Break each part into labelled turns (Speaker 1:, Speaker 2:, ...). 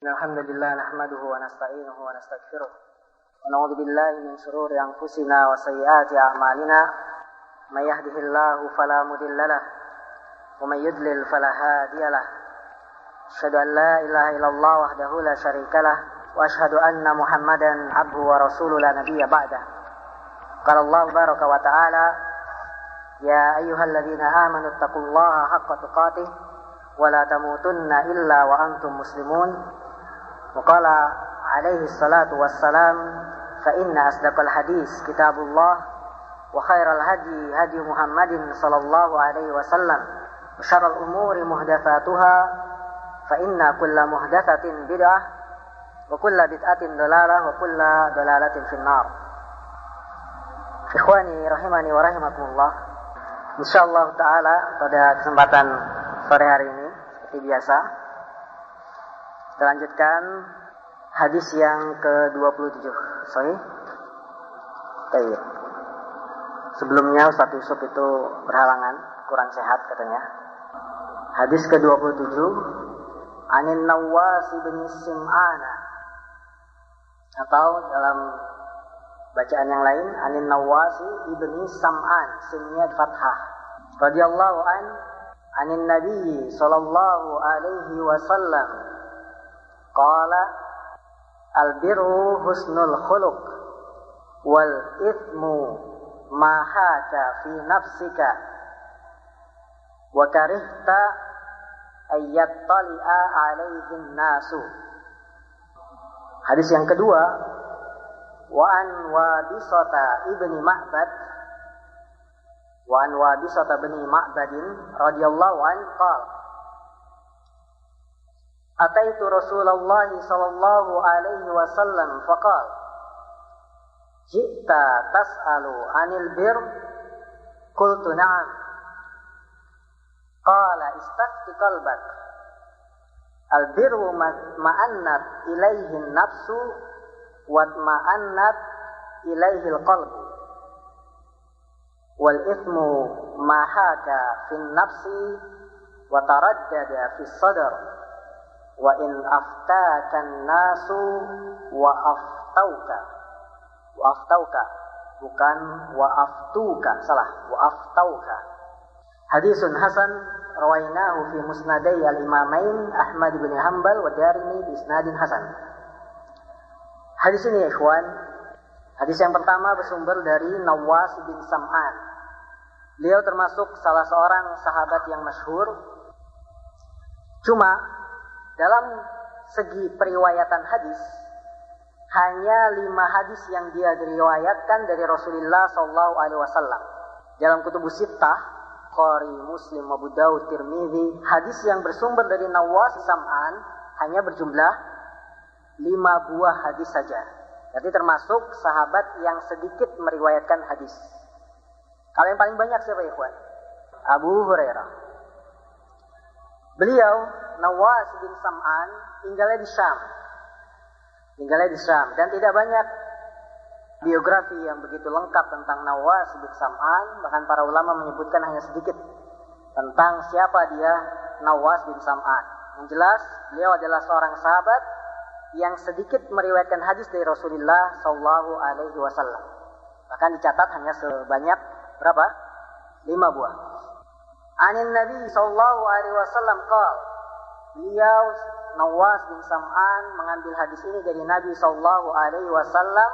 Speaker 1: الحمد لله نحمده ونستعينه ونستغفره ونعوذ بالله من شرور أنفسنا وسيئات أعمالنا من يهده الله فلا مضل له ومن يضلل فلا هادي له أشهد أن لا إله إلا الله وحده لا شريك له وأشهد أن محمدا عبده ورسوله لا نبي بعده قال الله تبارك وتعالى يا أيها الذين آمنوا اتقوا الله حق تقاته ولا تموتن إلا وأنتم مسلمون وقال عليه الصلاة والسلام فإن أصدق الحديث كتاب الله وخير الهدي هدي محمد صلى الله عليه وسلم وشر الأمور محدثاتها فإن كل محدثة بدعة وكل بدعة ضلالة وكل ضلالة في النار. Ikhwani rahimani wa rahimakumullah. Insyaallah taala pada kesempatan sore hari ini seperti biasa kita lanjutkan hadis yang ke-27. Baik. Sebelumnya Ustaz Yusuf itu berhalangan, kurang sehat katanya. Hadis ke-27 Anin Nawas bin Sim'an, atau dalam bacaan yang lain Anin Nawas ibni Sam'an, sinnya fathah, radhiyallahu anin Nabi sallallahu alaihi wasallam qala al-birru husnul khuluq wal ithmu ma haka fi nafsika wa karihta ayyattali'a alaihin nasu. Hadis yang kedua, wa an Wabisata ibni Ma'bad wa an Wabisata bin Ma'badin radhiyallahu an qala ataitu Rasulullah sallallahu alaihi wasallam faqala ji'ta tas'alu 'anil bir qultu na'am qala istafti qalbak al birru ma'annat ilaihi nafsu wa ma'annat ilaihi al-qalbu wal ithmu ma haka fin nafsi wa taraddada fi sadr wa in aftaka an-nasu wa aftauka bukan wa aftuka, salah, wa aftauka. Hadisun hasan rawainahu fi musnadai al-imamain Ahmad bin Hanbal wa Darimi bi isnadin hasan. Hadis ini ya ikhwan, hadis yang pertama bersumber dari Nawas bin Sam'an. Beliau termasuk salah seorang sahabat yang masyhur. Cuma dalam segi periwayatan hadis, hanya 5 hadis yang dia diriwayatkan dari Rasulullah SAW. Dalam kutubus sittah, Bukhari, Muslim, Abu Dawud, Tirmidzi, hadis yang bersumber dari Nawas Sam'an hanya berjumlah 5 buah hadis saja. Jadi termasuk sahabat yang sedikit meriwayatkan hadis. Kalau yang paling banyak siapa ya ikhwan? Abu Hurairah. Beliau Nawas bin Sam'an tinggalnya di Syam dan tidak banyak biografi yang begitu lengkap tentang Nawas bin Sam'an. Bahkan para ulama menyebutkan hanya sedikit tentang siapa dia Nawas bin Sam'an. Yang jelas beliau adalah seorang sahabat yang sedikit meriwayatkan hadis dari Rasulullah sallallahu alaihi wasallam. Bahkan dicatat hanya sebanyak berapa? 5 buah. Anin Nabi sallallahu alaihi wasallam qala, beliau Nawas bin Sam'an mengambil hadis ini dari Nabi sallallahu alaihi wasallam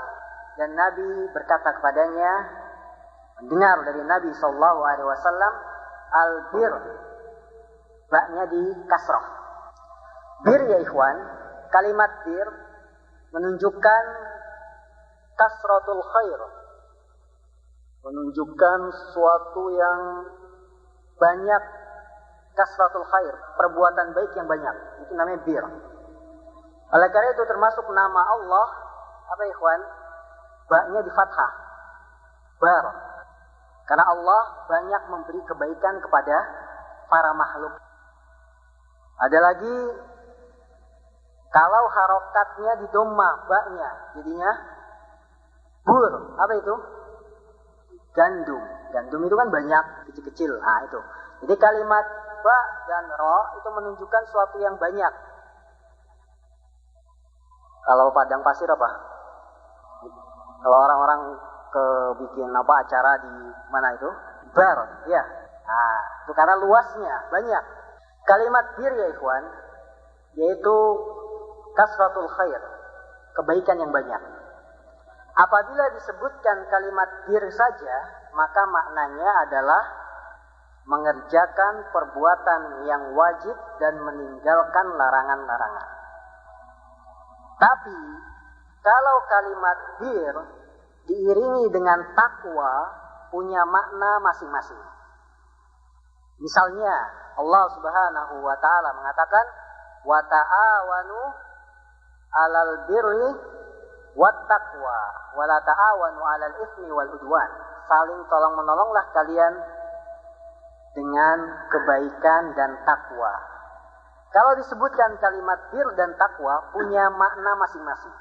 Speaker 1: dan Nabi berkata kepadanya, mendengar dari Nabi sallallahu alaihi wasallam, al-bir, ba-nya di kasrah. Bir ya ikhwan, kalimat bir menunjukkan kasratul khair, menunjukkan sesuatu yang banyak, kasratul khair, perbuatan baik yang banyak. Itu namanya bir. Oleh karena itu termasuk nama Allah, apa ikhwan? Ba-nya di fathah. Bar. Karena Allah banyak memberi kebaikan kepada para makhluk. Ada lagi, kalau harokatnya di dhamma, ba-nya jadinya bur. Apa itu? Gandum. Gandum itu kan banyak, kecil-kecil. Nah itu. Jadi kalimat ba dan ro itu menunjukkan sesuatu yang banyak. Kalau padang pasir apa? Kalau orang-orang bikin acara di mana itu? Bar, ya. Nah, itu karena luasnya banyak. Kalimat bir ya ikhwan, yaitu kasratul khair, kebaikan yang banyak. Apabila disebutkan kalimat bir saja, maka maknanya adalah mengerjakan perbuatan yang wajib dan meninggalkan larangan-larangan. Tapi kalau kalimat bir diiringi dengan takwa, punya makna masing-masing. Misalnya Allah Subhanahu wa taala mengatakan wa ta'awanu 'alal birri wat taqwa wa la ta'awanu 'alal itsmi wal udwan. Saling tolong-menolonglah kalian dengan kebaikan dan takwa. Kalau disebutkan kalimat bir dan takwa punya makna masing-masing.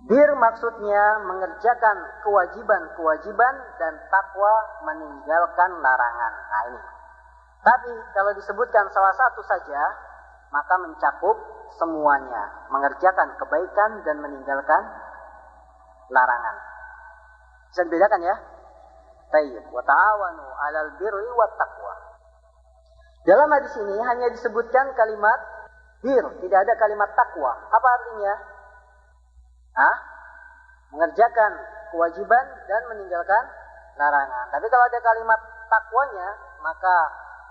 Speaker 1: Bir maksudnya mengerjakan kewajiban-kewajiban dan takwa meninggalkan larangan. Nah ini. Tapi kalau disebutkan salah satu saja, maka mencakup semuanya. Mengerjakan kebaikan dan meninggalkan larangan. Bisa dibedakan ya? Tayyib. Wa ta'awanu 'alal birri wat taqwa. Dalam hadis ini hanya disebutkan kalimat bir, tidak ada kalimat takwa. Apa artinya? Mengerjakan kewajiban dan meninggalkan larangan. Tapi kalau ada kalimat takwanya, maka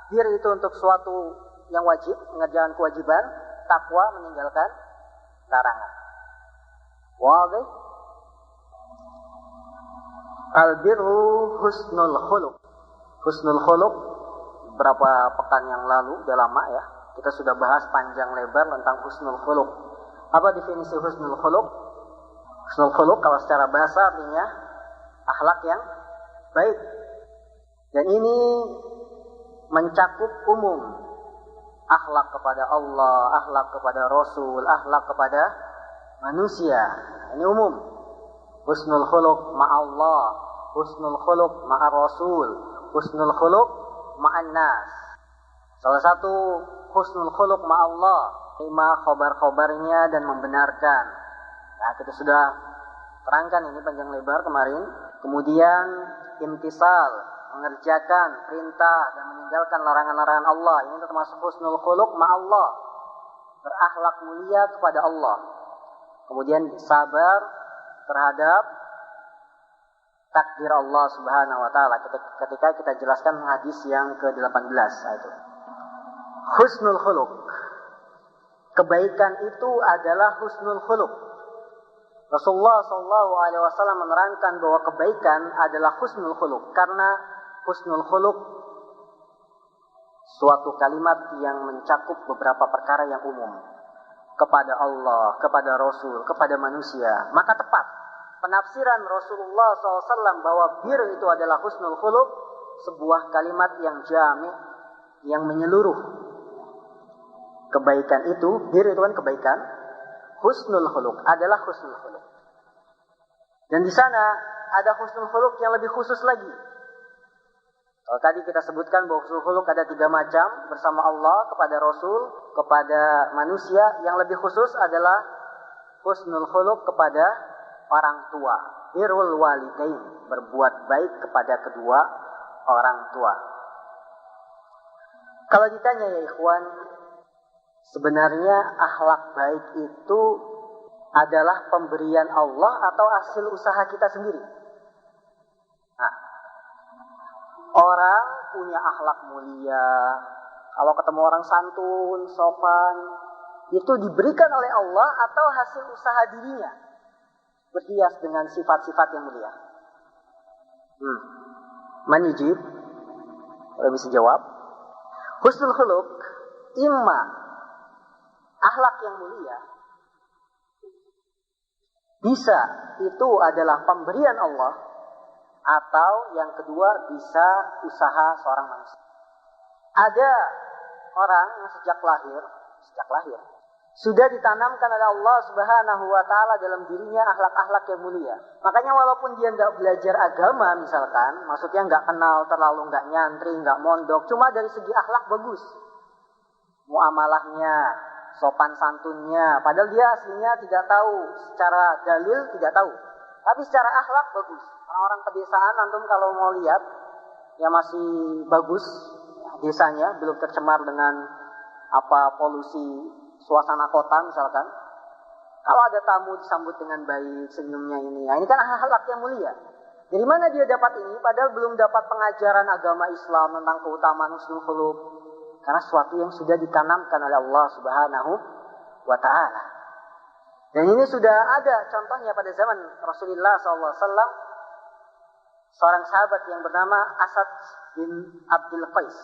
Speaker 1: bir itu untuk suatu yang wajib, mengerjakan kewajiban, takwa meninggalkan larangan. Wadih? Al-birru husnul khuluq. Husnul khuluq berapa pekan yang lalu, udah lama ya, kita sudah bahas panjang lebar tentang husnul khuluq. Apa definisi husnul khuluq? Husnul khuluq kalau secara bahasa artinya akhlak yang baik. Dan ini mencakup umum. Akhlak kepada Allah, akhlak kepada Rasul, akhlak kepada manusia. Ini umum. Husnul khuluq ma'allah, husnul khuluq ma'ar Rasul, husnul khuluq ma'an nas. Salah satu husnul khuluq ma'allah, terima khabar-khabarnya dan membenarkan. Nah, kita sudah terangkan ini panjang lebar kemarin. Kemudian imtisal, mengerjakan perintah dan meninggalkan larangan-larangan Allah. Ini termasuk husnul khuluq ma'allah, berakhlak mulia kepada Allah. Kemudian sabar terhadap takdir Allah Subhanahu wa taala ketika kita jelaskan hadis yang ke-18 itu. Husnul khuluq. Kebaikan itu adalah husnul khuluq. Rasulullah SAW menerangkan bahwa kebaikan adalah husnul khuluq, karena husnul khuluq suatu kalimat yang mencakup beberapa perkara yang umum kepada Allah, kepada Rasul, kepada manusia. Maka tepat penafsiran Rasulullah SAW bahwa bir itu adalah husnul khuluq, sebuah kalimat yang jami', yang menyeluruh. Kebaikan itu, bir itu kan kebaikan, husnul khuluq adalah husnul khuluq. Dan di sana ada husnul khuluq yang lebih khusus lagi. Kalau tadi kita sebutkan bahwa husnul khuluq ada 3 macam, bersama Allah, kepada Rasul, kepada manusia. Yang lebih khusus adalah husnul khuluq kepada orang tua. Birrul walidain, berbuat baik kepada kedua orang tua. Kalau ditanya ya ikhwan, sebenarnya akhlak baik itu adalah pemberian Allah atau hasil usaha kita sendiri? Nah, orang punya akhlak mulia, kalau ketemu orang santun, sopan, itu diberikan oleh Allah atau hasil usaha dirinya berhias dengan sifat-sifat yang mulia? Man yujib? Kalau bisa jawab. Husnul khuluq imma akhlak yang mulia, bisa itu adalah pemberian Allah, atau yang kedua bisa usaha seorang manusia. Ada orang yang sejak lahir sudah ditanamkan oleh Allah Subhanahu wa taala dalam dirinya akhlak-akhlak yang mulia. Makanya walaupun dia nggak belajar agama misalkan, maksudnya nggak kenal terlalu, nggak nyantri, nggak mondok, cuma dari segi akhlak bagus, muamalahnya, sopan santunnya. Padahal dia aslinya tidak tahu, secara dalil tidak tahu. Tapi secara akhlak bagus. Orang-orang pedesaan antum kalau mau lihat, ya masih bagus desanya, belum tercemar dengan polusi suasana kota misalkan. Kalau ada tamu disambut dengan baik, senyumnya ini. Nah, ini kan akhlak yang mulia. Dari mana dia dapat ini? Padahal belum dapat pengajaran agama Islam tentang keutamaan husnul khuluq. Karena sesuatu yang sudah ditanamkan oleh Allah Subhanahu wa Ta'ala. Dan ini sudah ada contohnya pada zaman Rasulullah SAW. Seorang sahabat yang bernama Asad bin Abdul Qais.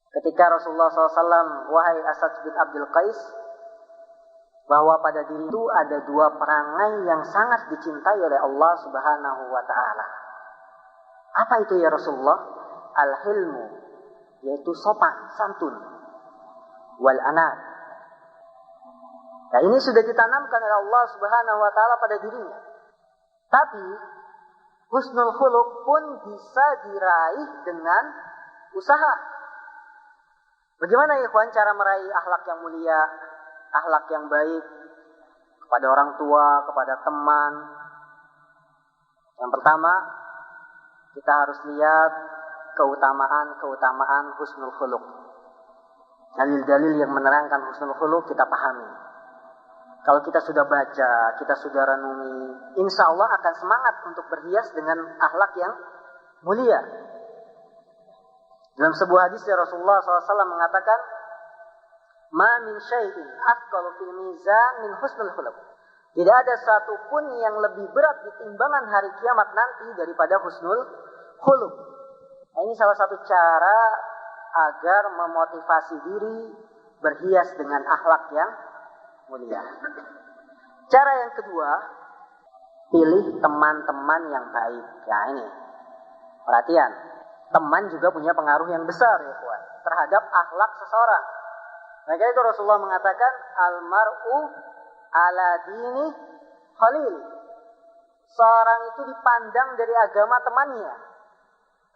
Speaker 1: Ketika Rasulullah SAW, wahai Asad bin Abdul Qais, bahwa pada diri itu ada dua perangai yang sangat dicintai oleh Allah Subhanahu wa Ta'ala. Apa itu ya Rasulullah? Al-hilmu, yaitu sopan, santun. Wal anad. Nah, ini sudah ditanamkan oleh Allah Subhanahu wa Ta'ala pada dirinya. Tapi husnul khuluq pun bisa diraih dengan usaha. Bagaimana ya ikhwan cara meraih akhlak yang mulia, akhlak yang baik kepada orang tua, kepada teman? Yang pertama, kita harus lihat keutamaan husnul khuluq. Dalil-dalil yang menerangkan husnul khuluq kita pahami. Kalau kita sudah baca, kita sudah renungi, insya Allah akan semangat untuk berhias dengan akhlak yang mulia. Dalam sebuah hadis Rasulullah SAW mengatakan, "Ma min syai'in athqalu fil mizan min husnul khuluq." Tidak ada satupun yang lebih berat di timbangan hari kiamat nanti daripada husnul khuluq. Nah, ini salah satu cara agar memotivasi diri berhias dengan akhlak yang mulia. Cara yang kedua, pilih teman-teman yang baik. Ya ini, perhatian. Teman juga punya pengaruh yang besar ya kawan, terhadap akhlak seseorang. Maka itu Rasulullah mengatakan, Al-mar'u ala dini khalil. Seorang itu dipandang dari agama temannya.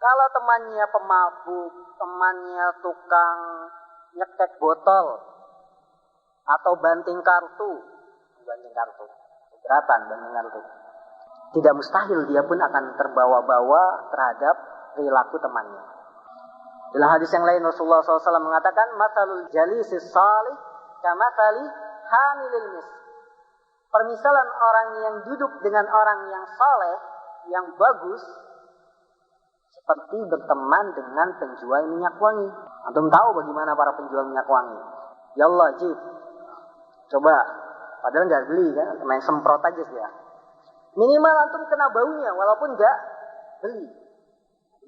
Speaker 1: Kalau temannya pemabuk, temannya tukang nyekek botol, atau banting kartu, keberatan banting kartu, tidak mustahil dia pun akan terbawa-bawa terhadap perilaku temannya. Dalam hadis yang lain Rasulullah SAW mengatakan, "Matsalul jalisis salih kamatsali hamilil mis." Permisalan orang yang duduk dengan orang yang saleh, yang bagus, seperti berteman dengan penjual minyak wangi. Antum tahu bagaimana para penjual minyak wangi? Ya Allah, Jib. Coba, padahal nggak beli kan, main semprot aja sih ya. Minimal antum kena baunya, walaupun nggak beli.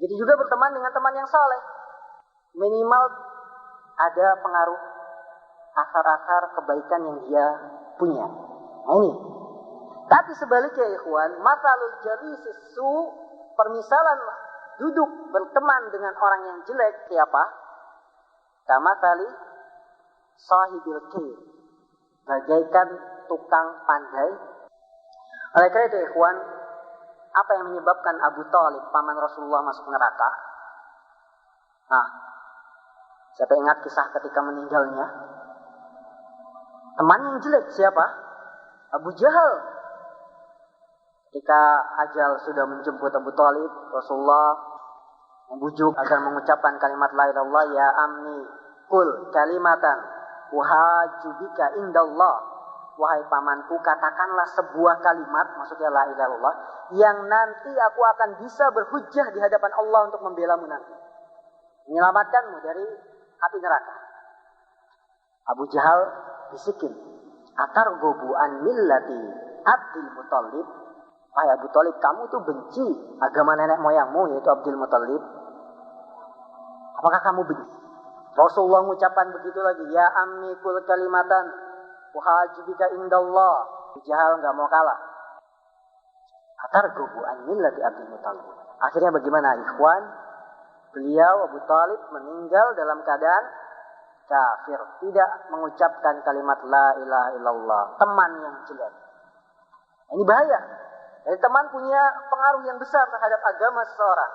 Speaker 1: Jadi juga berteman dengan teman yang saleh. Minimal ada pengaruh asar-asar kebaikan yang dia punya. Nah ini. Tapi sebaliknya ikhwan, masalul jalisis su, permisalan duduk berteman dengan orang yang jelek siapa? Kama tali sahibil kir, bagaikan tukang pandai. Oleh karena itu ikhwan, apa yang menyebabkan Abu Thalib paman Rasulullah masuk neraka? Nah, siapa ingat kisah ketika meninggalnya? Teman yang jelek siapa? Abu Jahal. Ketika ajal sudah menjemput Abu Thalib, Rasulullah membujuk agar mengucapkan kalimat la ilaha illallah, ya ammi qul kalimatan uhajjubika indallah. Wahai pamanku, katakanlah sebuah kalimat, maksudnya la ilaha illallah, yang nanti aku akan bisa berhujjah di hadapan Allah untuk membelamu nanti, menyelamatkanmu dari api neraka. Abu Jahal bisikin, atarghabu an millati Abdul Muthalib. Wahai Abu Thalib, kamu tuh benci agama nenek moyangmu, yaitu Abdul Muthalib. Apakah kamu benci? Rasulullah mengucapkan begitu lagi, ya ammi kul kalimatan wahajibika indallah. Abu Jahal nggak mau kalah. Atarghabu an millati Abdul Muthalib. Akhirnya bagaimana ikhwan? Beliau Abu Thalib meninggal dalam keadaan kafir, tidak mengucapkan kalimat la ilaha illallah. Teman yang jelek. Ini bahaya. Jadi teman punya pengaruh yang besar terhadap agama seseorang.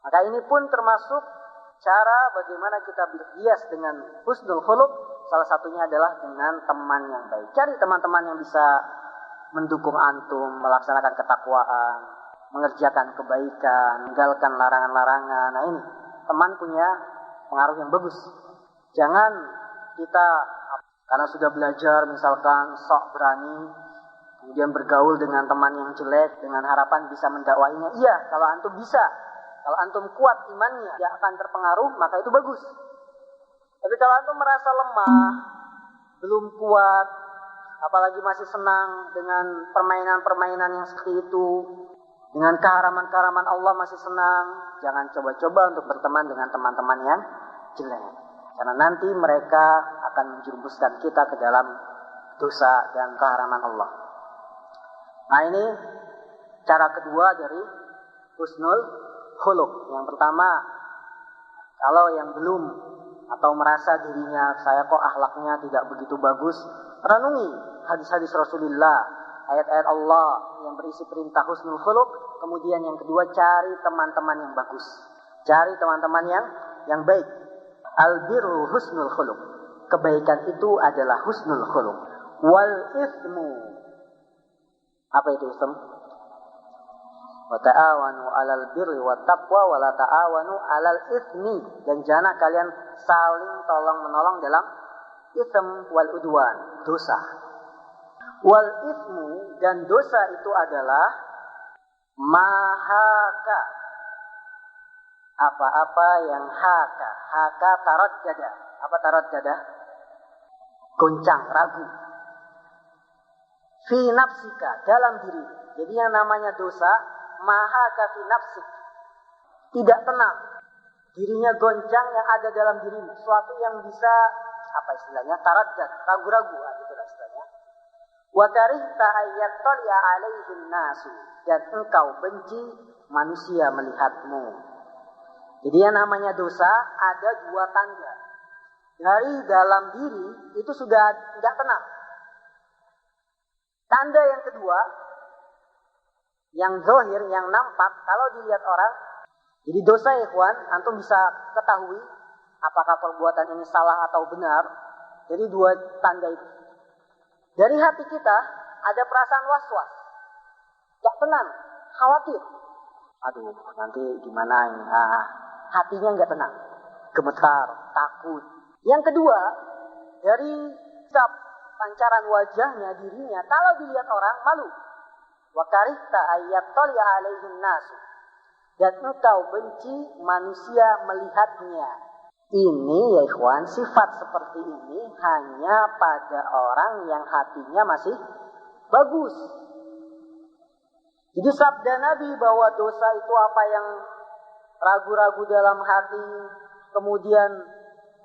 Speaker 1: Maka ini pun termasuk cara bagaimana kita berhias dengan husnul khuluq, salah satunya adalah dengan teman yang baik. Cari teman-teman yang bisa mendukung antum, melaksanakan ketakwaan, mengerjakan kebaikan, meninggalkan larangan-larangan. Nah ini, teman punya pengaruh yang bagus. Jangan kita karena sudah belajar misalkan sok berani, kemudian bergaul dengan teman yang jelek dengan harapan bisa mendakwainya. Iya, kalau antum bisa. Kalau antum kuat imannya, dia akan terpengaruh, maka itu bagus. Tapi kalau antum merasa lemah, belum kuat, apalagi masih senang dengan permainan-permainan yang seperti itu, dengan keharaman-keharaman Allah masih senang, jangan coba-coba untuk berteman dengan teman-teman yang jelek. Karena nanti mereka akan menjerumuskan kita ke dalam dosa dan keharaman Allah. Nah ini cara kedua dari husnul khuluq. Yang pertama, kalau yang belum atau merasa dirinya saya kok akhlaknya tidak begitu bagus, renungi hadis-hadis Rasulullah, ayat-ayat Allah yang berisi perintah husnul khuluq. Kemudian yang kedua, cari teman-teman yang bagus, cari teman-teman yang baik. Al-birru husnul khuluq. Kebaikan itu adalah husnul khuluq. Wal ithmu. Apa itu ism? Wa ta'awanu 'alal birri wat taqwa wa la ta'awanu 'alal itsmi. Dan jangan kalian saling tolong-menolong dalam itsm wal udwan, dosa. Wal itsmu, dan dosa itu adalah mahaka, apa-apa yang haka taraddada. Apa taraddada? Goncang, ragu. Fi nafsika, dalam diri. Jadi yang namanya dosa, mahaka fi nafsik, tidak tenang, dirinya goncang yang ada dalam dirimu, sesuatu yang bisa apa istilahnya, taraddad, ragu-ragu, itulah istilahnya. Wa karihta ayyattali'a 'alaihin nasu, dan engkau benci manusia melihatmu. Jadi yang namanya dosa ada dua tanda. Dari dalam diri itu sudah tidak tenang. Tanda yang kedua, yang zahir, yang nampak, kalau dilihat orang. Jadi dosa ya ikhwan, antum bisa ketahui apakah perbuatan ini salah atau benar. Jadi dua tanda itu. Dari hati kita ada perasaan was-was, gak tenang, khawatir. Aduh, nanti gimana ini? Hatinya gak tenang, gemetar, takut. Yang kedua, dari sikap pancaran wajahnya, dirinya, kalau dilihat orang malu. Wa karihta ayyattali'a 'alaihin nasu, dan engkau benci manusia melihatnya. Ini ya ikhwan, sifat seperti ini hanya pada orang yang hatinya masih bagus. Jadi sabda Nabi bahwa dosa itu apa yang ragu-ragu dalam hati, kemudian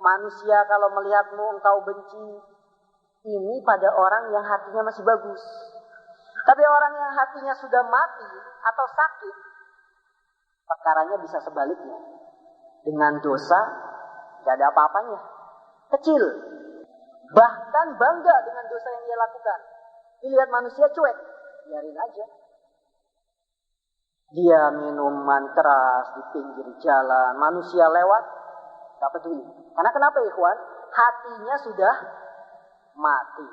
Speaker 1: manusia kalau melihatmu engkau benci, ini pada orang yang hatinya masih bagus. Tapi orang yang hatinya sudah mati atau sakit, perkaranya bisa sebaliknya. Dengan dosa, tidak ada apa-apanya. Kecil. Bahkan bangga dengan dosa yang dia lakukan. Dilihat manusia cuek, biarin aja. Dia minuman keras di pinggir jalan, manusia lewat, gak peduli. Karena kenapa ikhwan? Hatinya sudah mati.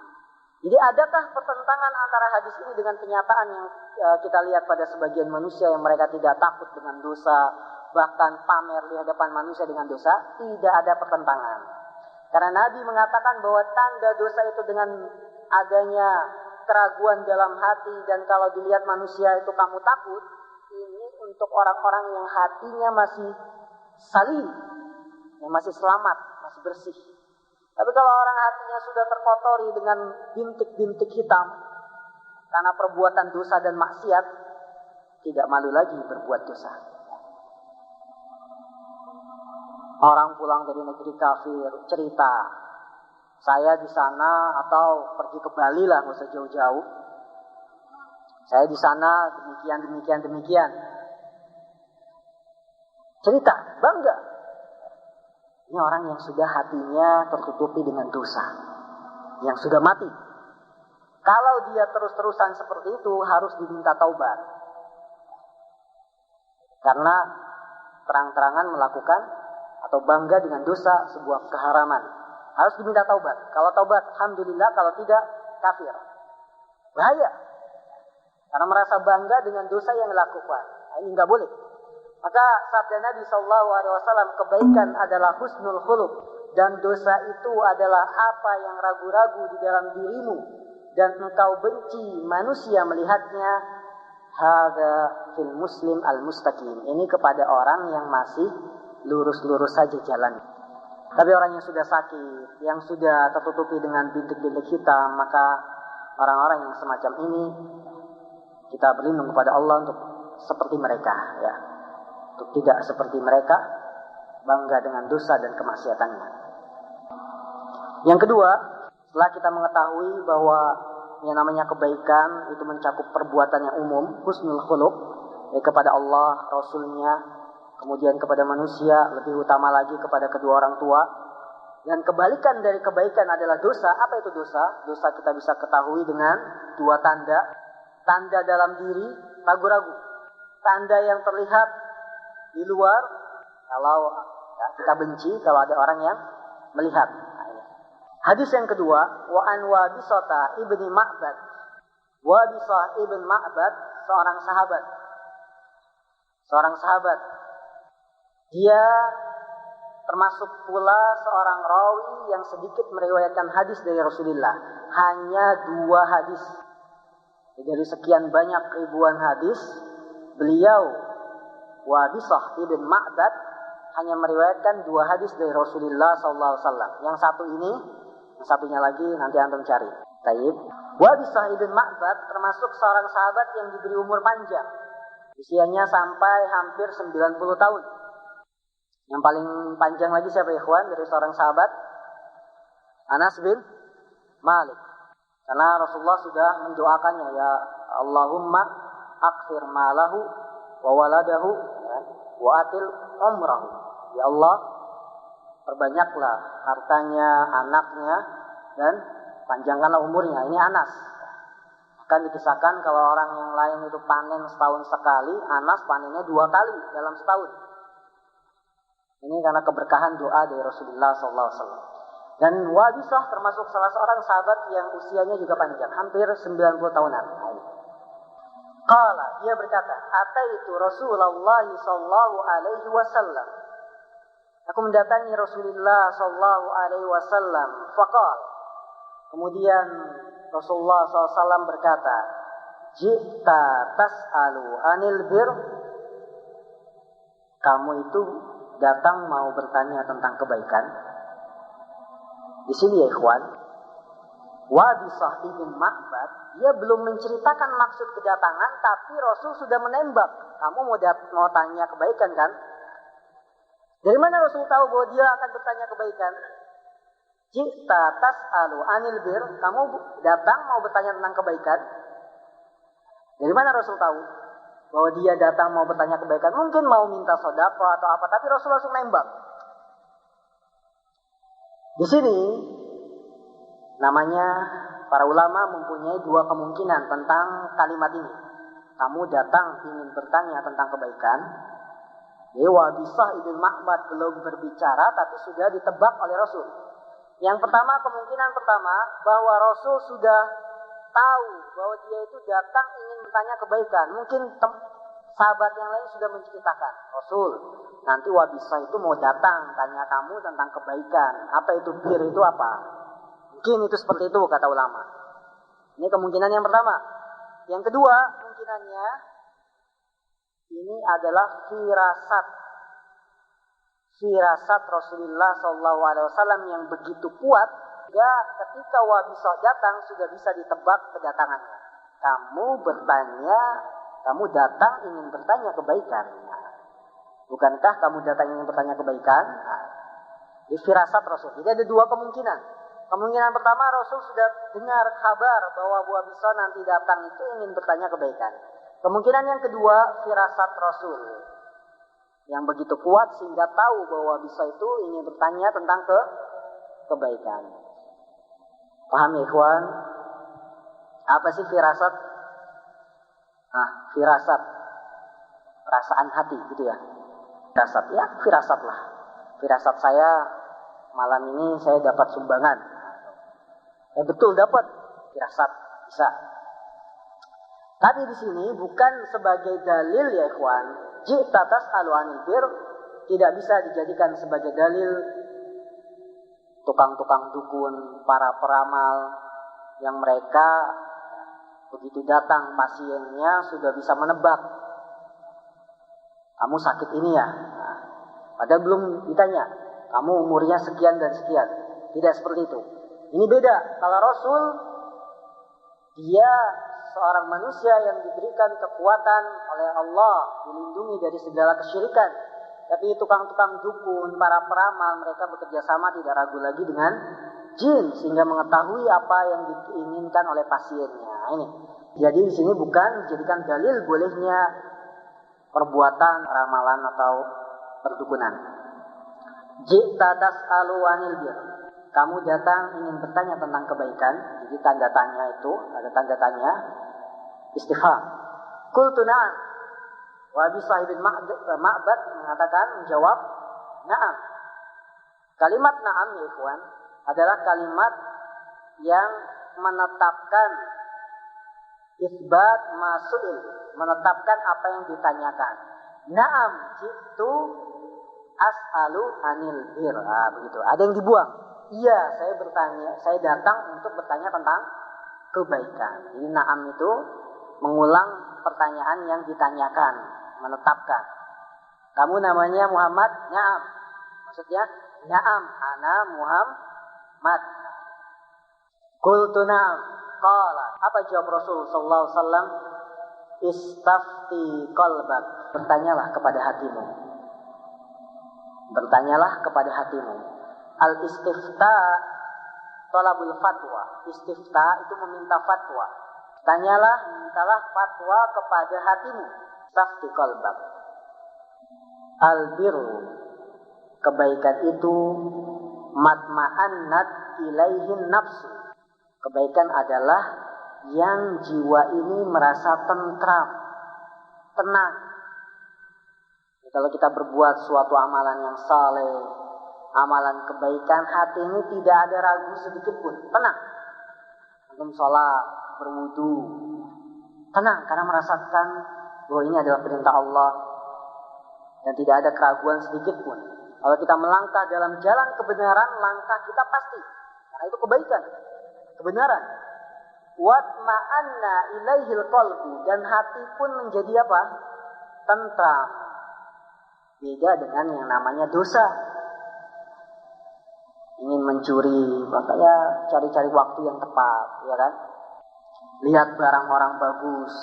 Speaker 1: Jadi adakah pertentangan antara hadis ini dengan kenyataan yang kita lihat pada sebagian manusia yang mereka tidak takut dengan dosa, bahkan pamer di hadapan manusia dengan dosa? Tidak ada pertentangan. Karena Nabi mengatakan bahwa tanda dosa itu dengan adanya keraguan dalam hati, dan kalau dilihat manusia itu kamu takut, ini untuk orang-orang yang hatinya masih salim, yang masih selamat, masih bersih. Tapi kalau orang hatinya sudah terkotori dengan bintik-bintik hitam karena perbuatan dosa dan maksiat, tidak malu lagi berbuat dosa. Orang pulang dari negeri kafir cerita, saya di sana, atau pergi ke Bali lah, nggak usah jauh-jauh. Saya di sana demikian. Cerita, bangga. Ini orang yang sudah hatinya tertutupi dengan dosa, yang sudah mati. Kalau dia terus-terusan seperti itu, harus diminta taubat. Karena terang-terangan melakukan atau bangga dengan dosa sebuah keharaman. Harus diminta taubat. Kalau taubat, alhamdulillah. Kalau tidak, kafir. Bahaya. Karena merasa bangga dengan dosa yang dilakukan. Nah, ini nggak boleh. Maka sabda Nabi SAW, kebaikan adalah husnul khuluq, dan dosa itu adalah apa yang ragu-ragu di dalam dirimu dan engkau benci manusia melihatnya. Hadza fil muslim al mustaqim. Ini kepada orang yang masih lurus-lurus saja jalan. Tapi orang yang sudah sakit, yang sudah tertutupi dengan bintik-bintik hitam, maka orang-orang yang semacam ini kita berlindung kepada Allah untuk seperti mereka, ya. Untuk tidak seperti mereka bangga dengan dosa dan kemaksiatannya. Yang kedua, setelah kita mengetahui bahwa yang namanya kebaikan itu mencakup perbuatan yang umum, husnul khuluq, kepada Allah, Rasulnya, kemudian kepada manusia, lebih utama lagi kepada kedua orang tua. Dan kebalikan dari kebaikan adalah dosa. Apa itu dosa? Dosa kita bisa ketahui dengan dua tanda. Tanda dalam diri, ragu-ragu. Tanda yang terlihat di luar, kalau kita benci, kalau ada orang yang melihat. Hadis yang kedua, wa an Wabisah ibni Ma'bad. Wabisah ibn Ma'bad, seorang sahabat. Dia termasuk pula seorang rawi yang sedikit meriwayatkan hadis dari Rasulullah. Hanya 2 hadis. Dari sekian banyak ribuan hadis, beliau Wabisah ibn Ma'bad hanya meriwayatkan 2 hadis dari Rasulullah SAW. Yang satu ini, yang satunya lagi nanti antum cari. Taib. Wabisah ibn Ma'bad termasuk seorang sahabat yang diberi umur panjang. Usianya sampai hampir 90 tahun. Yang paling panjang lagi siapa ikhwan dari seorang sahabat? Anas bin Malik. Karena Rasulullah sudah mendoakannya, ya Allahumma akfir malahu wa waladahu wa atil umrahu. Ya Allah, perbanyaklah hartanya, anaknya, dan panjangkanlah umurnya. Ini Anas. Akan dikisahkan kalau orang yang lain itu panen setahun sekali, Anas panennya 2 kali dalam setahun. Ini karena keberkahan doa dari Rasulullah SAW. Dan Wabisah termasuk salah seorang sahabat yang usianya juga panjang, hampir 90 tahunan. Qala, dia berkata, ataitu Rasulullah sallallahu alaihi wasallam. Aku mendatangi Rasulullah sallallahu alaihi wasallam. Faqal. Kemudian Rasulullah SAW berkata, Jita tas'alu anil bir. Kamu itu datang mau bertanya tentang kebaikan. Di sini ya ikhwan, Wabisah ibn Ma'bad, dia belum menceritakan maksud kedatangan, tapi Rasul sudah menembak. Kamu mau tanya kebaikan kan? Dari mana Rasul tahu bahwa dia akan bertanya kebaikan? Jika tas'alu anil bir, kamu datang mau bertanya tentang kebaikan. Dari mana Rasul tahu bahwa dia datang mau bertanya kebaikan? Mungkin mau minta sedekah atau apa, tapi Rasul langsung nembak. Di sini namanya para ulama mempunyai 2 kemungkinan tentang kalimat ini. Kamu datang ingin bertanya tentang kebaikan. Wabisah ibn Ma'bad belum berbicara tapi sudah ditebak oleh Rasul. Yang pertama, kemungkinan pertama, bahwa Rasul sudah tahu bahwa dia itu datang ingin bertanya kebaikan. Mungkin sahabat yang lain sudah menceritakan, Rasul, nanti Wabisah itu mau datang tanya kamu tentang kebaikan. Apa itu bir itu apa? Mungkin itu seperti itu kata ulama. Ini kemungkinan yang pertama. Yang kedua, kemungkinannya ini adalah firasat Rasulullah SAW yang begitu kuat, sehingga ketika Wabisah datang sudah bisa ditebak kedatangannya. Kamu datang ingin bertanya kebaikan. Bukankah kamu datang ingin bertanya kebaikan? Ini firasat Rasul. Jadi ada 2 kemungkinan. Kemungkinan pertama, Rasul sudah dengar kabar bahwa Wabisah nanti datang itu ingin bertanya kebaikan. Kemungkinan yang kedua, firasat Rasul yang begitu kuat sehingga tahu bahwa Wabisah itu ingin bertanya tentang kebaikan. Paham ya ikhwan? Apa sih firasat? Firasat, perasaan hati gitu ya. Firasat ya, firasat lah. firasat saya malam ini saya dapat sumbangan. Betul dapat firasat, bisa. Tapi di sini bukan sebagai dalil ya ikhwan. Ji'ta tas'alu 'anil bir tidak bisa dijadikan sebagai dalil tukang-tukang dukun, para peramal yang mereka begitu datang pasiennya sudah bisa menebak. Kamu sakit ini ya. Nah, padahal belum ditanya, kamu umurnya sekian dan sekian. Tidak seperti itu. Ini beda. Kalau Rasul, dia seorang manusia yang diberikan kekuatan oleh Allah, dilindungi dari segala kesyirikan. Tapi tukang-tukang dukun, para peramal, mereka bekerja sama tidak ragu lagi dengan jin, sehingga mengetahui apa yang diinginkan oleh pasiennya. Ini. Jadi di sini bukan dijadikan dalil bolehnya perbuatan ramalan atau perdukunan. Ji'ta tas'alu 'anil bir. Kamu datang ingin bertanya tentang kebaikan. Jadi tanda tanya itu, ada tanda tanya istifham. Qultu na'am. Wa Abi Sa'id bin Ma'bad mengatakan, menjawab, na'am. Kalimat na'am ya ikhwan adalah kalimat yang menetapkan isbat masu'il, menetapkan apa yang ditanyakan. Na'am jitu as'alu 'anil bir. Begitu. Ada yang dibuang. Iya, saya datang untuk bertanya tentang kebaikan. Jadi na'am itu mengulang pertanyaan yang ditanyakan, menetapkan. Kamu namanya Muhammad? Na'am. Maksudnya, na'am, ana Muhammad. Qultu na'am. Qala. Apa jawab Rasul sallallahu alaihi wasallam? Istafti qalbak. Bertanyalah kepada hatimu. Bertanyalah kepada hatimu. Al-istifta talabul fatwa. Istifta itu meminta fatwa. Mintalah fatwa kepada hatimu. Istafti qalbak. Al-birru, kebaikan itu matma'annat ilaihin nafsu. Kebaikan adalah yang jiwa ini merasa tentram, tenang. Kalau kita berbuat suatu amalan yang saleh, amalan kebaikan, hati ini tidak ada ragu sedikit pun, tenang. Antum sholat, berwudu, tenang karena merasakan bahwa ini adalah perintah Allah dan tidak ada keraguan sedikit pun. Kalau kita melangkah dalam jalan kebenaran, langkah kita pasti, karena itu kebaikan, kebenaran. Watma'anna ilaihil qalbu, dan hati pun menjadi apa? Tentram. Beda dengan yang namanya dosa. Ingin mencuri, makanya cari-cari waktu yang tepat, ya kan? Lihat barang orang bagus,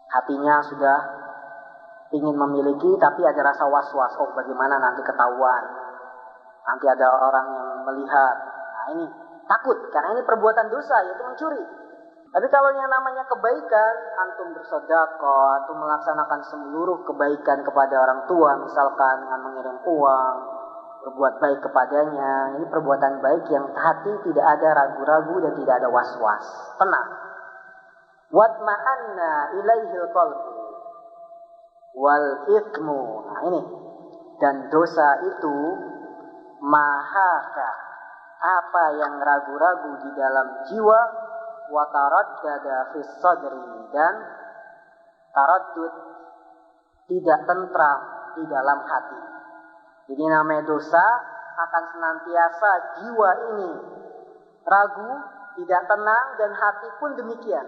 Speaker 1: hatinya sudah ingin memiliki, tapi ada rasa was-was. Oh, bagaimana nanti ketahuan? Nanti ada orang yang melihat. Nah, ini takut, karena ini perbuatan dosa, yaitu mencuri. Tapi kalau yang namanya kebaikan, antum bersedekah, antum melaksanakan seluruh kebaikan kepada orang tua, misalkan dengan mengirim uang, berbuat baik kepadanya, ini perbuatan baik yang hati tidak ada ragu-ragu dan tidak ada was-was, tenang. Watma'anna ilaihil qalbu wal ithmu. Nah ini, dan dosa itu mahaka, apa yang ragu-ragu di dalam jiwa, wa taraddada fis sadri, dan taraddud, tidak tentram di dalam hati. Jadi namanya dosa akan senantiasa jiwa ini ragu, tidak tenang, dan hati pun demikian.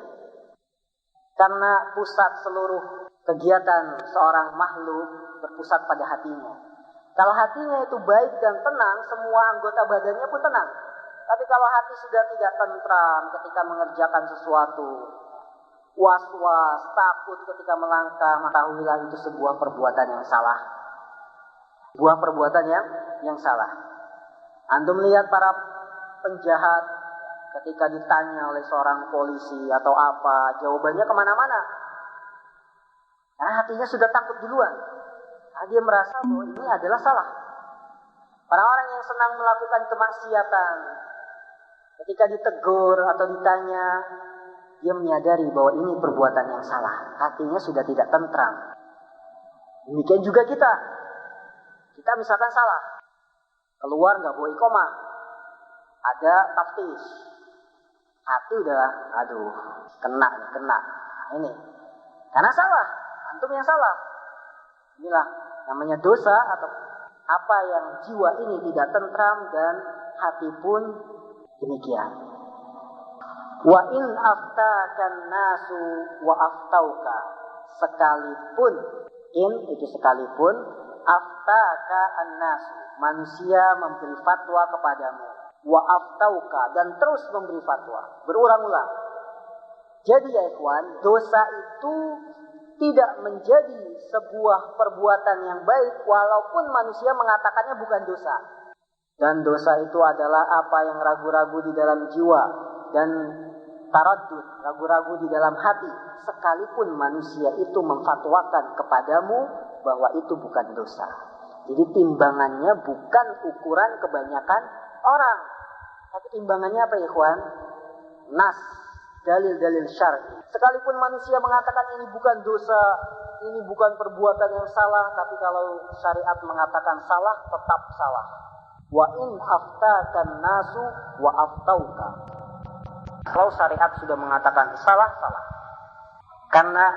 Speaker 1: Karena pusat seluruh kegiatan seorang makhluk berpusat pada hatinya. Kalau hatinya itu baik dan tenang, semua anggota badannya pun tenang. Tapi kalau hati sudah tidak tentram ketika mengerjakan sesuatu, was-was, takut ketika melangkah, ketahuilah itu sebuah perbuatan yang salah. Sebuah perbuatan yang salah. Antum melihat para penjahat ketika ditanya oleh seorang polisi atau apa, jawabannya kemana-mana. Nah, hatinya sudah takut duluan. Nah, dia merasa bahwa ini adalah salah. Orang-orang yang senang melakukan kemaksiatan, ketika ditegur atau ditanya, dia menyadari bahwa ini perbuatan yang salah. Hatinya sudah tidak tentram. Demikian juga kita. Kita misalkan salah, keluar nggak bawa iqomah, ada taftish, hati udah, aduh, kena. Nah, ini, karena salah, antum yang salah. Inilah namanya dosa atau apa yang jiwa ini tidak tentram dan hati pun demikian. Wa in aftakan nasu wa aftauka, sekalipun aftaka an-nasu, manusia memberi fatwa kepadamu, wa aftauka, dan terus memberi fatwa berulang-ulang. Jadi ya ikhwan, dosa itu tidak menjadi sebuah perbuatan yang baik walaupun manusia mengatakannya bukan dosa. Dan dosa itu adalah apa yang ragu-ragu di dalam jiwa dan taraddud, ragu-ragu di dalam hati, sekalipun manusia itu memfatwakan kepadamu bahwa itu bukan dosa. Jadi timbangannya bukan ukuran kebanyakan orang, tapi timbangannya apa ya ikhwan? Nas, dalil-dalil syar'i. Sekalipun manusia mengatakan ini bukan dosa, ini bukan perbuatan yang salah, tapi kalau syariat mengatakan salah, tetap salah. Wa in aftakan nasu wa aftauka. Kalau syariat sudah mengatakan salah, salah. Karena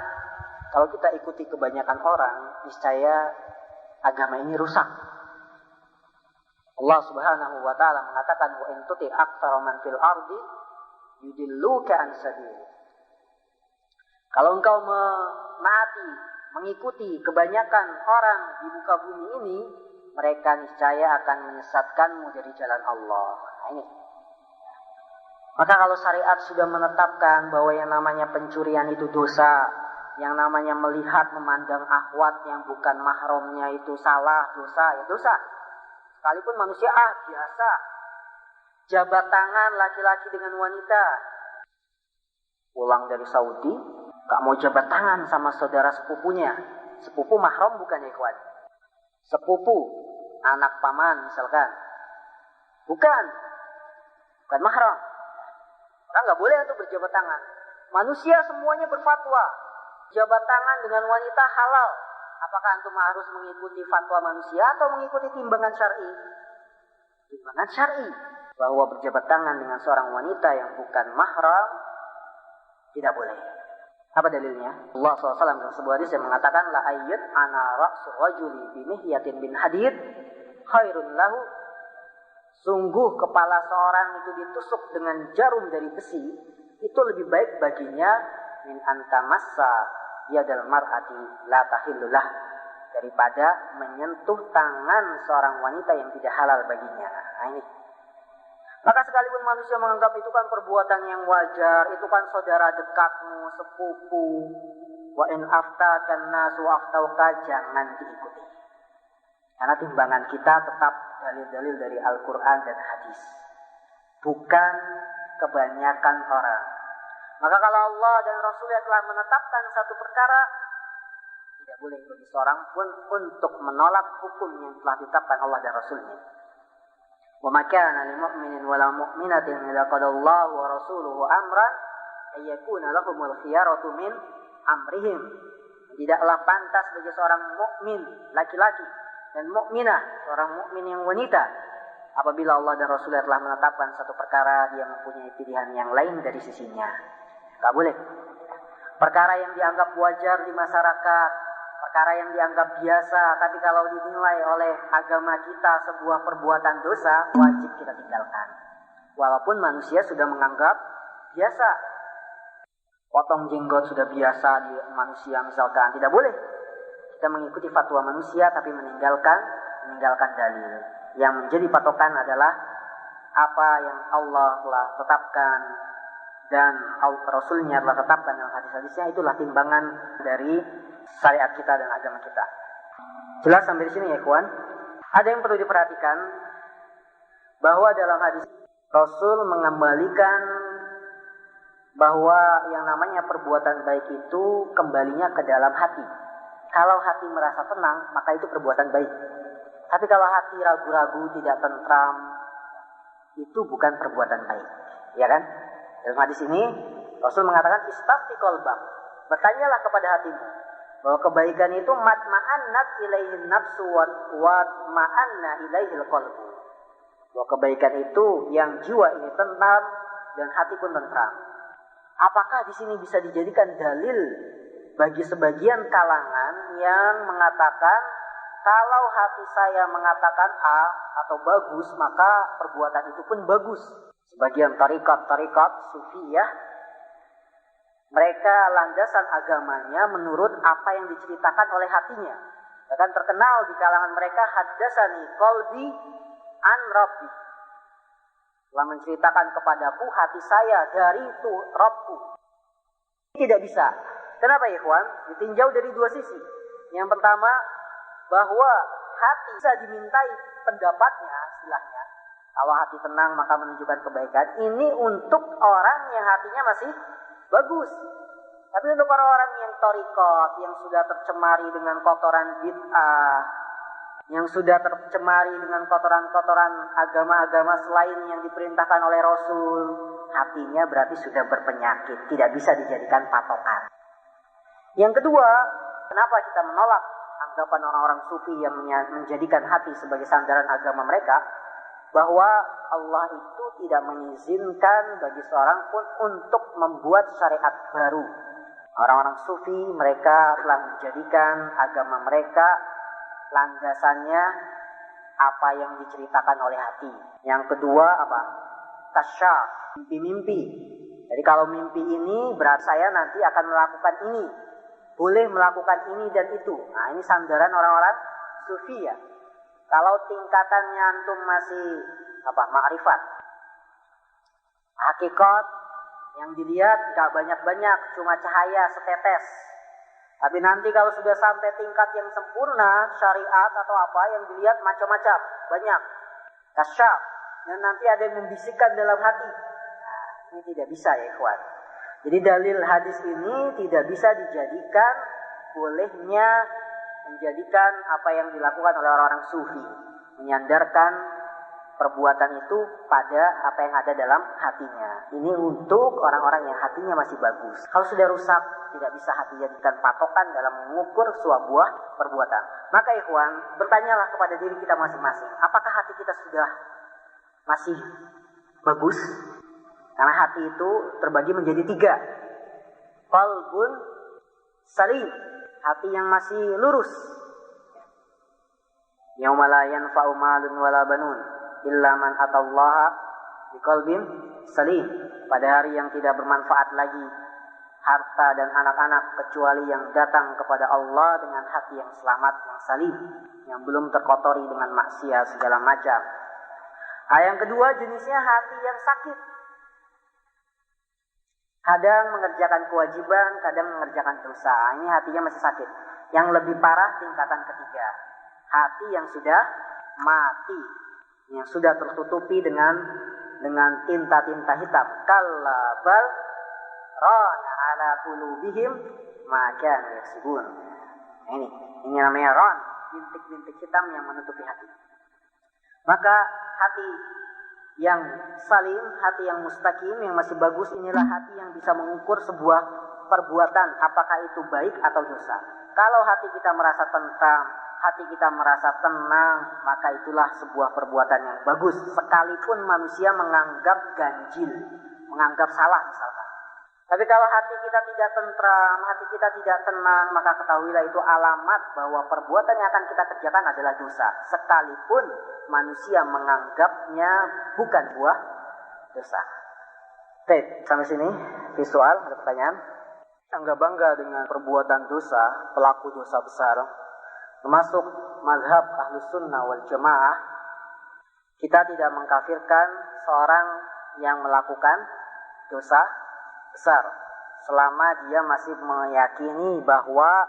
Speaker 1: kalau kita ikuti kebanyakan orang, niscaya agama ini rusak. Allah Subhanahu wa taala mengatakan wa in tuti aktsara man fil ardi yudilluka an sabil. Kalau engkau menaati, mengikuti kebanyakan orang di muka bumi ini, mereka niscaya akan menyesatkanmu dari jalan Allah. Nah, ini. Maka kalau syariat sudah menetapkan bahwa yang namanya pencurian itu dosa, yang namanya melihat memandang akhwat yang bukan mahramnya itu salah, dosa, ya dosa. Sekalipun manusia biasa jabat tangan laki-laki dengan wanita, pulang dari Saudi gak mau jabat tangan sama saudara sepupunya. Sepupu mahram bukan ya ikhwan? Sepupu, anak paman misalkan, bukan mahram. Orang gak boleh untuk berjabat tangan. Manusia semuanya berfatwa jabat tangan dengan wanita halal. Apakah antum harus mengikuti fatwa manusia atau mengikuti timbangan syar'i? Timbangan syar'i bahwa berjabat tangan dengan seorang wanita yang bukan mahram tidak boleh. Apa dalilnya? Allah SAW dalam sebuah hadis yang mengatakan la ayyat ana ra'su rajuli bi mihyatin bin hadid khairun lahu. Sungguh kepala seorang itu ditusuk dengan jarum dari besi, itu lebih baik baginya min antamassa yadal mar'ati la tahillullah, daripada menyentuh tangan seorang wanita yang tidak halal baginya. Nah ini. Maka sekalipun manusia menganggap itu kan perbuatan yang wajar, itu kan saudara dekatmu, sepupu, wa in aftakan nasu aftauka, jangan diikuti. Karena timbangan kita tetap dalil-dalil dari Al-Quran dan hadis, bukan kebanyakan orang. Maka kalau Allah dan Rasulnya telah menetapkan satu perkara, tidak boleh bagi seorang pun untuk menolak hukum yang telah ditetapkan Allah dan Rasulnya. Wa ma kana lil mu'minin wa la mu'minatin idza qada Allahu wa rasuluhu amran ay yakuna lahumul khiyaratu min amrihim. Tidaklah pantas bagi seorang mukmin laki-laki dan mukminah, seorang mukmin yang wanita, apabila Allah dan Rasulnya telah menetapkan satu perkara, dia mempunyai pilihan yang lain dari sisinya. Gak boleh. Perkara yang dianggap wajar di masyarakat, perkara yang dianggap biasa, tapi kalau dinilai oleh agama kita sebuah perbuatan dosa, wajib kita tinggalkan. Walaupun manusia sudah menganggap biasa. Potong jenggot sudah biasa di manusia misalkan, tidak boleh. Kita mengikuti fatwa manusia tapi meninggalkan dalil. Yang menjadi patokan adalah apa yang Allah telah tetapkan dan Rasulnya telah tetapkan dalam hadis-hadisnya, itulah timbangan dari syariat kita dan agama kita. Jelas sampai di sini ya kawan? Ada yang perlu diperhatikan bahwa dalam hadis Rasul mengembalikan bahwa yang namanya perbuatan baik itu kembalinya ke dalam hati. Kalau hati merasa tenang, maka itu perbuatan baik. Tapi kalau hati ragu-ragu, tidak tentram, itu bukan perbuatan baik. Ya kan? Dalam hadis ini, Rasul mengatakan, istafti qalbak. Bertanyalah kepada hatimu. Bahwa kebaikan itu matma'annat ilaihin nafsu wa ma'anna ilaihil qalbu. Bahwa kebaikan itu yang jiwa ini tenang dan hati pun tentram. Apakah di sini bisa dijadikan dalil bagi sebagian kalangan yang mengatakan kalau hati saya mengatakan A atau bagus, maka perbuatan itu pun bagus. Sebagian tarikat sufiyah, mereka landasan agamanya menurut apa yang diceritakan oleh hatinya. Bahkan terkenal di kalangan mereka, haddasani qalbi an rabbi. Telah menceritakan kepadaku hati saya dari itu Rabbku. Tidak bisa. Kenapa ya ikhwan? Ditinjau dari dua sisi. Yang pertama, bahwa hati bisa dimintai pendapatnya, istilahnya. Kalau hati tenang maka menunjukkan kebaikan. Ini untuk orang yang hatinya masih bagus. Tapi untuk orang-orang yang thariqat, yang sudah tercemari dengan kotoran bid'ah, yang sudah tercemari dengan kotoran-kotoran agama-agama selain yang diperintahkan oleh Rasul, hatinya berarti sudah berpenyakit, tidak bisa dijadikan patokan. Yang kedua, kenapa kita menolak anggapan orang-orang sufi yang menjadikan hati sebagai sandaran agama mereka, bahwa Allah itu tidak mengizinkan bagi seorang pun untuk membuat syariat baru. Orang-orang sufi mereka telah menjadikan agama mereka landasannya apa yang diceritakan oleh hati. Yang kedua apa? Kasyaf, mimpi-mimpi. Jadi kalau mimpi ini berat saya nanti akan melakukan ini, boleh melakukan ini dan itu. Nah ini sandaran orang-orang sufi ya. Kalau tingkatannya antum masih ma'rifat, hakikat yang dilihat gak banyak-banyak, cuma cahaya setetes. Tapi nanti kalau sudah sampai tingkat yang sempurna, syariat atau apa, yang dilihat macam-macam, banyak. Kasyaf, dan nanti ada yang membisikkan dalam hati. Nah, ini tidak bisa ya ikhwan. Jadi dalil hadis ini tidak bisa dijadikan bolehnya menjadikan apa yang dilakukan oleh orang-orang sufi, menyandarkan perbuatan itu pada apa yang ada dalam hatinya. Ini untuk orang-orang yang hatinya masih bagus. Kalau sudah rusak, tidak bisa hati jadikan patokan dalam mengukur sebuah buah perbuatan. Maka ikhwan, bertanyalah kepada diri kita masing-masing, apakah hati kita sudah masih bagus? Karena hati itu terbagi menjadi 3. Qalbun salim, hati yang masih lurus. Yauma la yanfa'u malun wala banun illa man atallaha biqalbin salim. Pada hari yang tidak bermanfaat lagi harta dan anak-anak kecuali yang datang kepada Allah dengan hati yang selamat, yang salim, yang belum terkotori dengan maksiat segala macam. Yang kedua jenisnya hati yang sakit. Kadang mengerjakan kewajiban, kadang mengerjakan dosa. Ini hatinya masih sakit. Yang lebih parah tingkatan ketiga, hati yang sudah mati, yang sudah tertutupi dengan tinta-tinta hitam. Kalla bal rana ala qulubihim ma kanu yaksubun. Ini namanya ran, bintik-bintik hitam yang menutupi hati. Maka hati yang salim, hati yang mustaqim, yang masih bagus, inilah hati yang bisa mengukur sebuah perbuatan apakah itu baik atau dosa. Kalau hati kita merasa tentram, hati kita merasa tenang, maka itulah sebuah perbuatan yang bagus. Sekalipun manusia menganggap ganjil, menganggap salah misalkan. Tapi kalau hati kita tidak tentram, hati kita tidak tenang, maka ketahuilah itu alamat bahwa perbuatan yang akan kita kerjakan adalah dosa. Sekalipun manusia menganggapnya bukan buah dosa. Baik, sampai sini visual, ada pertanyaan? Bangga dengan perbuatan dosa, pelaku dosa besar, termasuk mazhab Ahlus Sunnah wal Jamaah, kita tidak mengkafirkan seorang yang melakukan dosa besar selama dia masih meyakini bahwa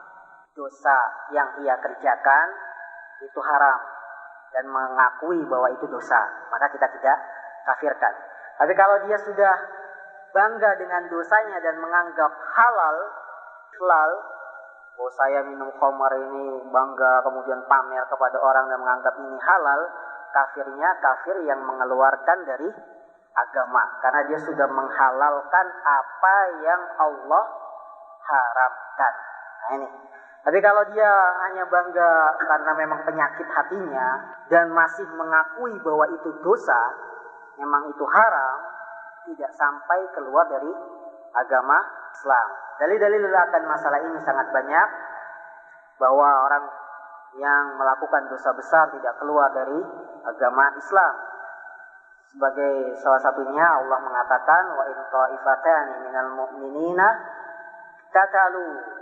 Speaker 1: dosa yang ia kerjakan itu haram dan mengakui bahwa itu dosa, maka kita tidak kafirkan. Tapi kalau dia sudah bangga dengan dosanya dan menganggap halal, oh saya minum khamar ini bangga, kemudian pamer kepada orang dan menganggap ini halal, kafirnya kafir yang mengeluarkan dari agama, karena dia sudah menghalalkan apa yang Allah haramkan. Nah ini. Tapi kalau dia hanya bangga karena memang penyakit hatinya dan masih mengakui bahwa itu dosa, memang itu haram, tidak sampai keluar dari agama Islam. Dalil-dalil akan masalah ini sangat banyak, bahwa orang yang melakukan dosa besar tidak keluar dari agama Islam. Sebagai salah satunya Allah mengatakan, wa in ta'ifatani minal mu'minina tatalu.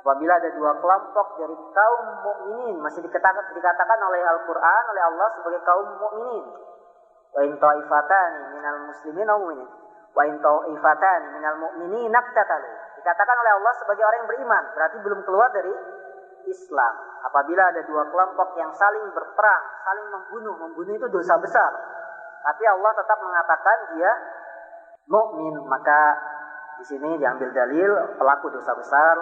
Speaker 1: Apabila ada dua kelompok dari kaum mukminin, masih dikatakan oleh Al-Quran, oleh Allah sebagai kaum mukminin. Wa in ta'ifatani minal muslimin aw mu'minin. Wa in ta'ifatani minal mu'minin naqtatalu. Dikatakan oleh Allah sebagai orang yang beriman, berarti belum keluar dari Islam. Apabila ada dua kelompok yang saling berperang, saling membunuh itu dosa besar. Tapi Allah tetap mengatakan dia mukmin, maka di sini diambil dalil pelaku dosa besar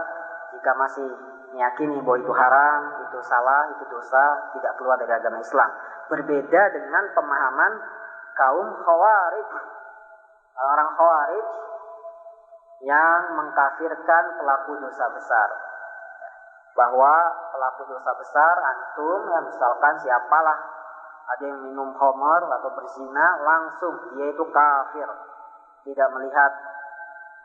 Speaker 1: jika masih meyakini bahwa itu haram, itu salah, itu dosa, tidak keluar dari agama Islam. Berbeda dengan pemahaman kaum Khawarij. Orang Khawarij yang mengkafirkan pelaku dosa besar. Bahwa pelaku dosa besar, antum yang misalkan siapalah, ada yang minum khamar atau berzina, langsung dia itu kafir. Tidak melihat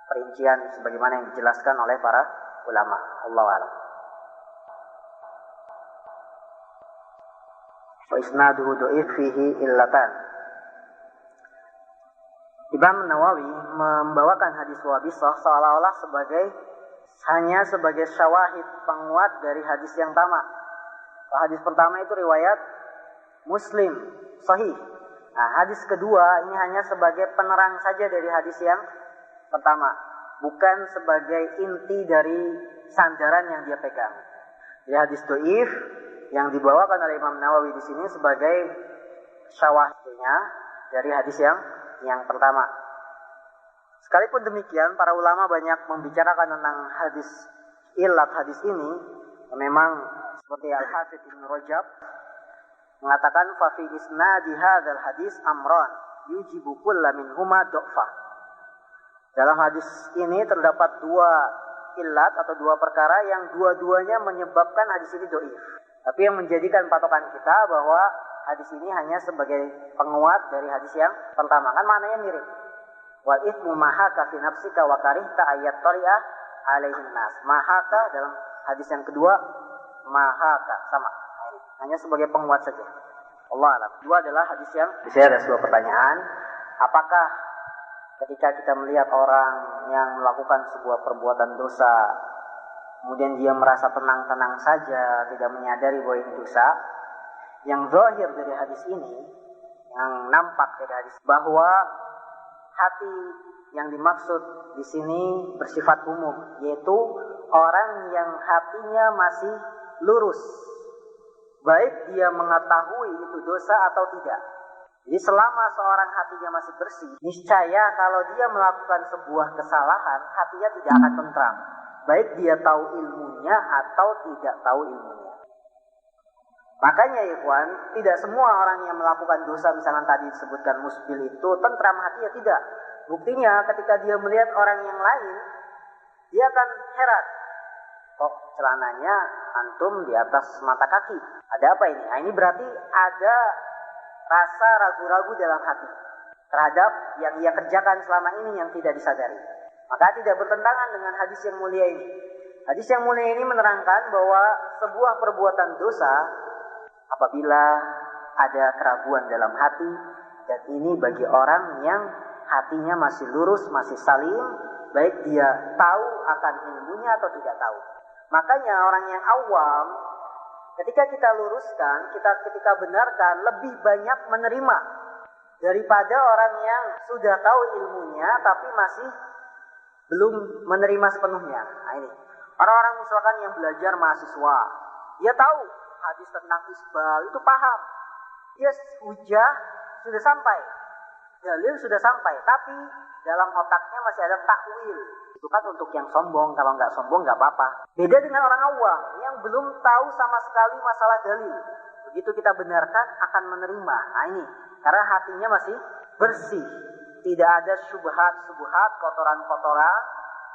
Speaker 1: perincian sebagaimana yang dijelaskan oleh para ulama. Allahu a'lam. Wa isnaduhu dhaif fihi illatan. Imam Nawawi membawakan hadis Wabisah seolah-olah hanya sebagai syawahid penguat dari hadis yang pertama. Hadis pertama itu riwayat Muslim sahih. Nah, hadis kedua ini hanya sebagai penerang saja dari hadis yang pertama, bukan sebagai inti dari sandaran yang dia pegang. Jadi hadis dhaif yang dibawakan oleh Imam Nawawi di sini sebagai syawahidnya dari hadis yang pertama. Sekalipun demikian, para ulama banyak membicarakan tentang hadis illat hadis ini. Memang seperti Al-Hafidz Ibnu Rajab mengatakan fa fi isnadi hadzal hadis amran yujibu kulla minhuma dha'fa. Dalam hadis ini terdapat dua illat atau dua perkara yang dua-duanya menyebabkan hadis ini dhaif. Tapi yang menjadikan patokan kita bahwa hadis ini hanya sebagai penguat dari hadis yang pertama. Kan maknanya mirip. Wal ithmu mahaka fi nafsika wa karihta ayat tari'ah alaihin nas. Mahaka dalam hadis yang kedua, mahaka sama. Hanya sebagai penguat saja. Allah alam. Dua adalah hadis yang saya ada sebuah pertanyaan. Apakah ketika kita melihat orang yang melakukan sebuah perbuatan dosa, kemudian dia merasa tenang-tenang saja, tidak menyadari bahwa ini dosa, yang zahir dari hadis ini, yang nampak dari hadis, bahwa hati yang dimaksud di sini bersifat umum, yaitu orang yang hatinya masih lurus, baik dia mengetahui itu dosa atau tidak. Jadi selama seorang hatinya masih bersih, niscaya kalau dia melakukan sebuah kesalahan, hatinya tidak akan tentram, baik dia tahu ilmunya atau tidak tahu ilmunya. Makanya ikhwan, tidak semua orang yang melakukan dosa, misalnya tadi disebutkan musbil itu, tentram hatinya, tidak. Buktinya ketika dia melihat orang yang lain, dia akan heran. Kok celananya antum di atas mata kaki? Ada apa ini? Nah, ini berarti ada rasa ragu-ragu dalam hati terhadap yang ia kerjakan selama ini yang tidak disadari. Maka tidak bertentangan dengan hadis yang mulia ini. Hadis yang mulia ini menerangkan bahwa sebuah perbuatan dosa apabila ada keraguan dalam hati, dan ini bagi orang yang hatinya masih lurus, masih salim, baik dia tahu akan ilmunya atau tidak tahu. Makanya orang yang awam, ketika kita luruskan, ketika benarkan, lebih banyak menerima daripada orang yang sudah tahu ilmunya tapi masih belum menerima sepenuhnya. Nah ini, orang-orang misalkan yang belajar mahasiswa, dia tahu hadis tentang isbal itu paham, dia hujah sudah sampai, dalil sudah sampai, tapi dalam otaknya masih ada takwil. Itu kan untuk yang sombong, kalau nggak sombong nggak apa-apa. Beda dengan orang awam yang belum tahu sama sekali masalah dalil. Begitu kita benarkan akan menerima. Nah ini, karena hatinya masih bersih, tidak ada syubhat, kotoran-kotoran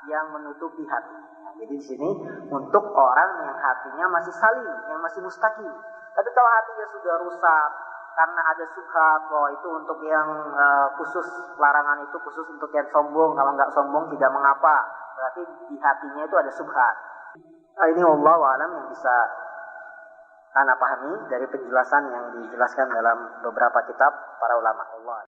Speaker 1: yang menutupi hati. Jadi di sini untuk orang yang hatinya masih salim, yang masih mustaqim. Tapi kalau hatinya sudah rusak karena ada subhat, bahwa itu untuk yang khusus, larangan itu khusus untuk yang sombong, kalau nggak sombong tidak mengapa. Berarti di hatinya itu ada subhat. Ini wallahu a'lam yang bisa Ana pahami dari penjelasan yang dijelaskan dalam beberapa kitab para ulama. Allah.